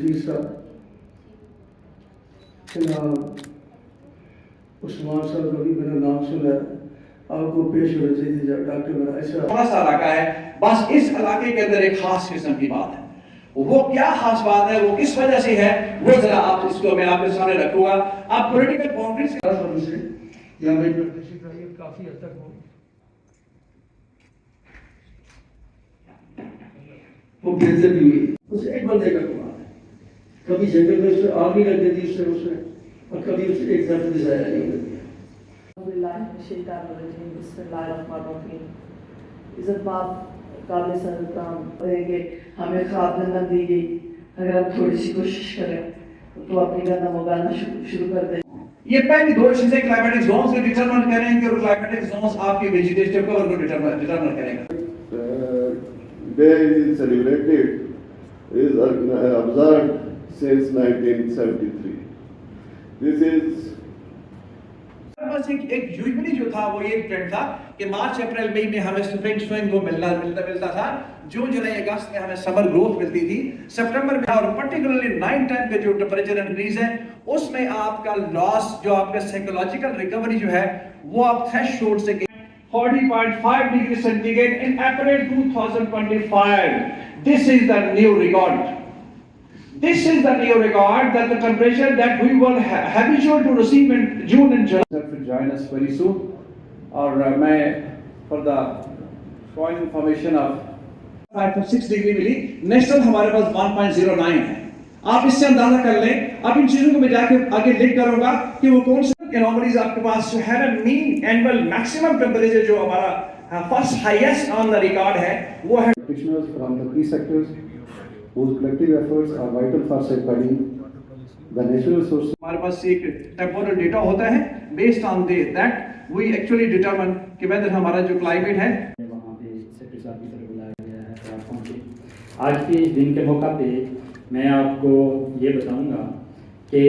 नज़ीर साहब, जनाब उस्मान साहब का भी मेरा नाम सुना है, आपको पेश होना चाहिए डॉक्टर मेरा ऐसा थोड़ा सा इलाका है, बस इस इलाके के अंदर एक खास किस्म की बात है। वो क्या खास बात है, वो किस वजह से है, वो जरा आप इसको मैं आपके सामने रखूंगा। आप पॉलिटिकल बाउंड्रीज या मैं काफी हद तक वो बेहतर भी हुई। उस एक बंदे का कमाल है, कभी जंगल में उसे आग नहीं लग गई उससे उसने, और कभी उसे एक दर्द भी जाया नहीं कर दिया। इज्जत बाप काबिल सलाम रहेंगे, हमें ख्वाब न दी गई, अगर हम थोड़ी सी कोशिश करें तो अपनी गंदा उगाना शुरू कर दें। ये पहली दो चीजें क्लाइमेटिक जोन्स को डिटरमाइन करेंगे और क्लाइमेटिक जोन्स आपके वेजिटेटिव कवर को डिटरमाइन करेगा। Day is celebrated, is observed since 1973. This is बस एक यूजुअली जो था वो ये ट्रेंड था कि मार्च अप्रैल मई में हमें स्प्रिंग स्विंग को मिलता था, जून जुलाई अगस्त में हमें समर ग्रोथ मिलती थी, सितंबर में और पर्टिकुलरली 9-10 पे जो टेंपरेचर इंक्रीज है उसमें आपका लॉस जो आपका साइकोलॉजिकल रिकवरी जो है वो आप थ्रेशोल्ड से 40.5 degree centigrade in April 2025. This is the new record. This is the new record that the temperature that we were habitual to receive in June and July. That will join us very soon. और मैं for the point information of 5.6 degree मिली, national हमारे पास 1.09 है। आप इससे अंदाजा कर लें। अब इन चीजों को मैं जाके आगे लिंक करूंगा कि वो कौन से एनोमलीज आपके पास जो है ना, मीन एनुअल मैक्सिमम टेंपरेचर जो हमारा first highest on the record है वो है। Practitioners from the key sectors whose collective efforts are vital for safeguarding the natural resources. हमारे पास एक टेम्पोरल डेटा होता है, based on that we actually determine कि वेदर हमारा जो क्लाइमेट है। वहाँ पे सेक्रेटरी साहब की तरफ बुलाया गया है प्लेटफॉर्म पे। आज के इस दिन के मौका पे मैं आपको ये बताऊंगा कि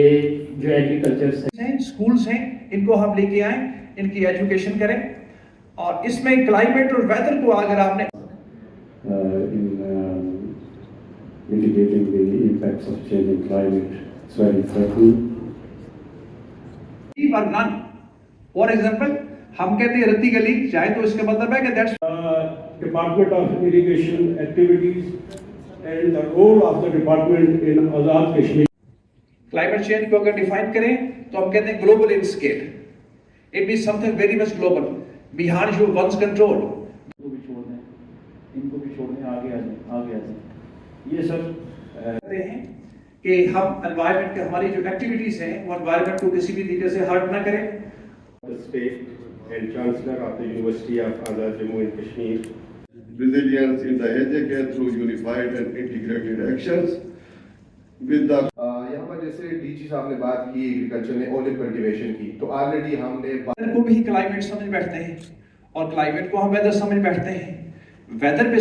जो एग्रीकल्चर हैं, स्कूल्स हैं, इनको हम लेके आए, इनकी एजुकेशन करें और इसमें क्लाइमेट और वेदर को अगर आपने mitigating the impacts of changing climate. It's very threatening. For example हम कहते हैं रत्ती गली चाहे तो इसका मतलब है कि that's Department of Irrigation Activities and the role of the department in Azad Kashmir. Climate change को अगर डिफाइन करें तो हम कहते हैं global in scale, it means something very much global beyond your once control. इनको भी छोड़ दें, इनको भी छोड़ दें, आगे आ जाए। ये सब कहते हैं कि हम एनवायरनमेंट के हमारी जो एक्टिविटीज हैं वो एनवायरनमेंट को किसी भी तरीके से हर्ट ना करें। the state and chancellor of the University of Azad Jammu and Kashmir. Resilience in the HJK through unified and integrated actions with the यहाँ पर जैसे डीजी साहब ने बात की एग्रीकल्चर में ओलिव कल्टीवेशन की, तो ऑलरेडी हमने को भी क्लाइमेट समझ बैठते हैं और क्लाइमेट को हम वेदर समझ बैठते हैं। वेदर पे